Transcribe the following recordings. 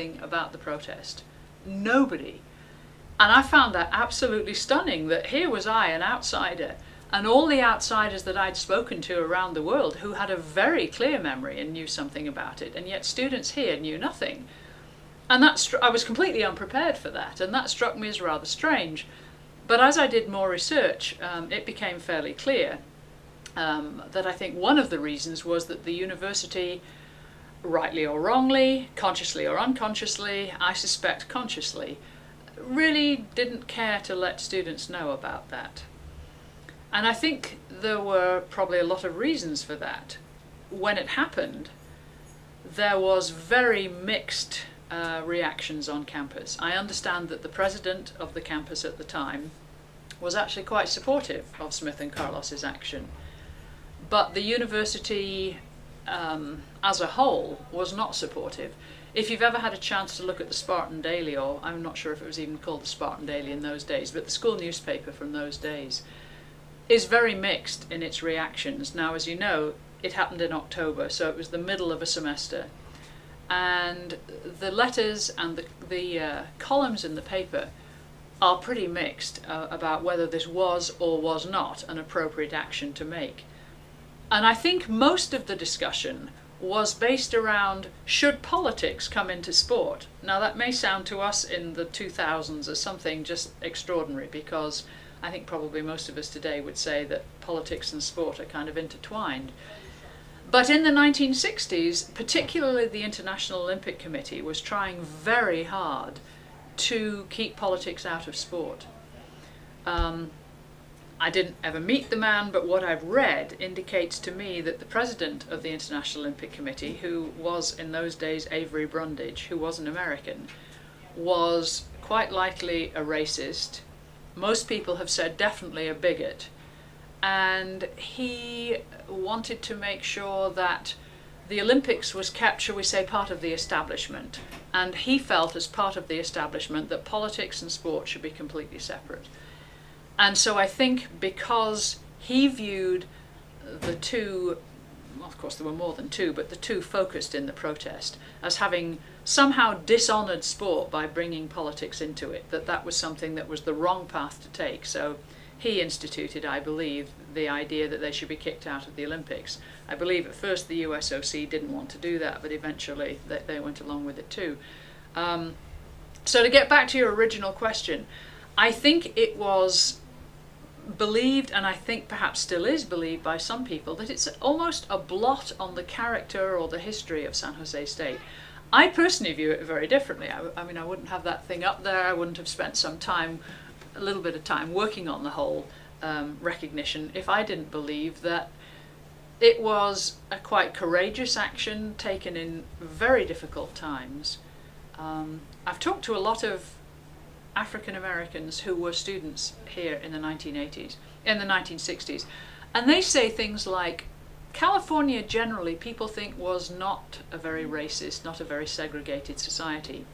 anything about the protest. Nobody. And I found that absolutely stunning, that here was I, an outsider, and all the outsiders that I'd spoken to around the world who had a very clear memory and knew something about it, and yet students here knew nothing. And I was completely unprepared for that, and that struck me as rather strange. But as I did more research, it became fairly clear that I think one of the reasons was that the university, rightly or wrongly, consciously or unconsciously, I suspect consciously, really didn't care to let students know about that. And I think there were probably a lot of reasons for that. When it happened, there was very mixed reactions on campus. I understand that the president of the campus at the time was actually quite supportive of Smith and Carlos's action. But the university as a whole was not supportive. If you've ever had a chance to look at the Spartan Daily, or I'm not sure if it was even called the Spartan Daily in those days, but the school newspaper from those days, is very mixed in its reactions. Now, as you know, it happened in October, so it was the middle of a semester. And the letters and the columns in the paper are pretty mixed about whether this was or was not an appropriate action to make. And I think most of the discussion was based around, should politics come into sport? Now that may sound to us in the 2000s as something just extraordinary, because I think probably most of us today would say that politics and sport are kind of intertwined. But in the 1960s, particularly the International Olympic Committee was trying very hard to keep politics out of sport. I didn't ever meet the man, but what I've read indicates to me that the president of the International Olympic Committee, who was in those days Avery Brundage, who was an American, was quite likely a racist. Most people have said definitely a bigot. And he wanted to make sure that the Olympics was kept, shall we say, part of the establishment. And he felt, as part of the establishment, that politics and sport should be completely separate. And so I think because he viewed the two, well, of course there were more than two, but the two focused in the protest, as having somehow dishonoured sport by bringing politics into it, that was something that was the wrong path to take. So he instituted, I believe, the idea that they should be kicked out of the Olympics. I believe at first the USOC didn't want to do that, but eventually they went along with it too. So to get back to your original question, I think it was believed, and I think perhaps still is believed by some people, that it's almost a blot on the character or the history of San Jose State. I personally view it very differently. I mean, I wouldn't have that thing up there. I wouldn't have spent some time, a little bit of time, working on the whole recognition if I didn't believe that it was a quite courageous action taken in very difficult times. I've talked to a lot of African Americans who were students here in the 1960s, and they say things like, California generally people think was not a very racist, not a very segregated society.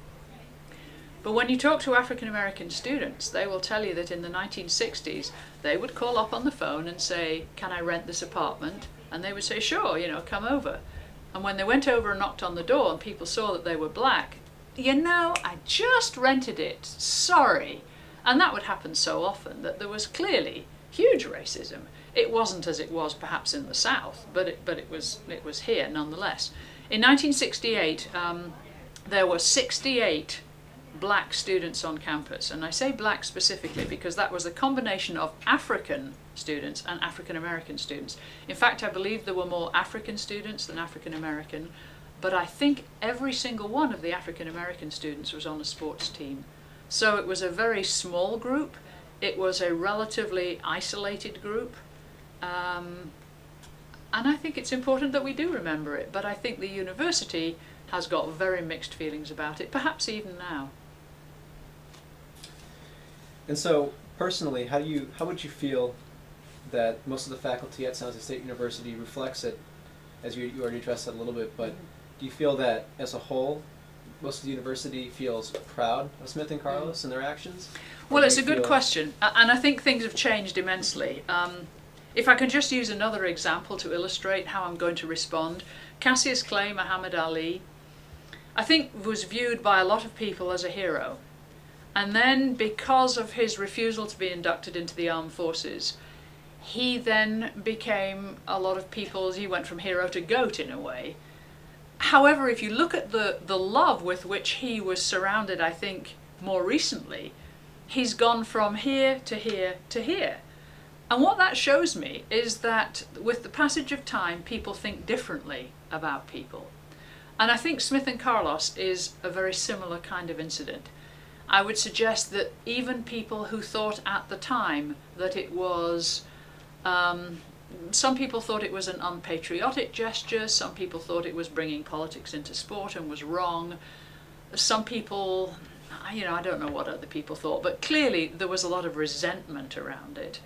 But when you talk to African American students, they will tell you that in the 1960s they would call up on the phone and say, can I rent this apartment? And they would say, sure, come over. And when they went over and knocked on the door and people saw that they were black, I just rented it, sorry. And that would happen so often that there was clearly huge racism. It wasn't as it was perhaps in the South, but it was here nonetheless. In 1968, there were 68 black students on campus, and I say black specifically because that was a combination of African students and African American students. In fact, I believe there were more African students than African American, but I think every single one of the African American students was on a sports team. So it was a very small group. It was a relatively isolated group. And I think it's important that we do remember it, but I think the university has got very mixed feelings about it, perhaps even now. And so, personally, how would you feel that most of the faculty at San Jose State University reflects it, as you already addressed it a little bit, but do you feel that, as a whole, most of the university feels proud of Smith and Carlos and their actions? Well, it's a good question, and I think things have changed immensely. If I can just use another example to illustrate how I'm going to respond, Cassius Clay, Muhammad Ali, I think was viewed by a lot of people as a hero. And then, because of his refusal to be inducted into the armed forces, he then became a lot of people's, he went from hero to goat in a way. However, if you look at the love with which he was surrounded, I think, more recently, he's gone from here to here to here. And what that shows me is that with the passage of time, people think differently about people. And I think Smith and Carlos is a very similar kind of incident. I would suggest that even people who thought at the time that it was, some people thought it was an unpatriotic gesture, some people thought it was bringing politics into sport and was wrong. Some people, I don't know what other people thought, but clearly there was a lot of resentment around it.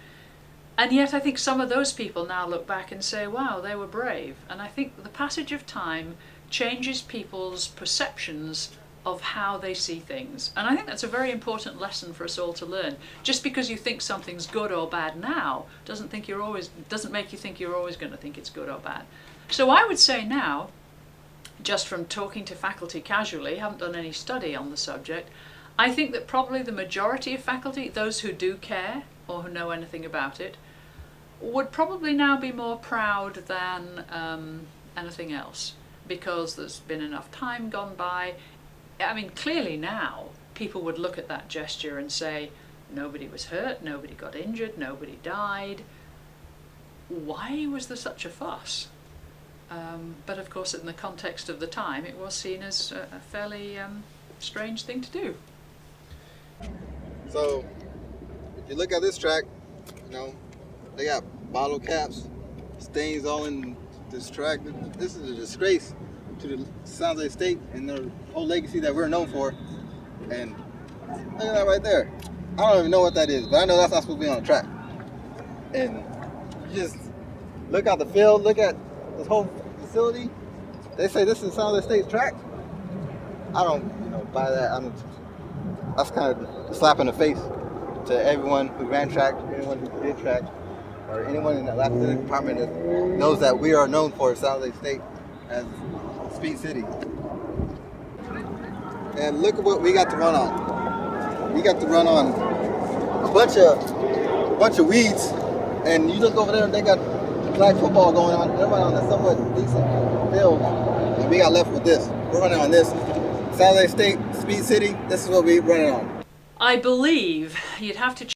And yet I think some of those people now look back and say, wow, they were brave. And I think the passage of time changes people's perceptions of how they see things. And I think that's a very important lesson for us all to learn. Just because you think something's good or bad now doesn't make you think you're always going to think it's good or bad. So I would say now, just from talking to faculty casually, haven't done any study on the subject, I think that probably the majority of faculty, those who do care or who know anything about it, would probably now be more proud than anything else, because there's been enough time gone by. I mean, clearly now people would look at that gesture and say, nobody was hurt, nobody got injured, nobody died. Why was there such a fuss? But of course, in the context of the time, it was seen as a fairly strange thing to do. So, if you look at this track, they got bottle caps, stains all in this track. This is a disgrace to the San Jose State and their whole legacy that we're known for. And look at that right there. I don't even know what that is, but I know that's not supposed to be on the track. And you just look out the field, look at this whole facility. They say this is San Jose State's track. I don't buy that. That's kind of a slap in the face to everyone who ran track, anyone who did track, or anyone in the athletic department that knows that we are known for San Jose State as Speed City. And look at what we got to run on. We got to run on a bunch of weeds, and you look over there and they got flag football going on. They're running on a somewhat decent field, and we got left with this. We're running on this. San Jose State, Speed City, this is what we're running on. I believe you'd have to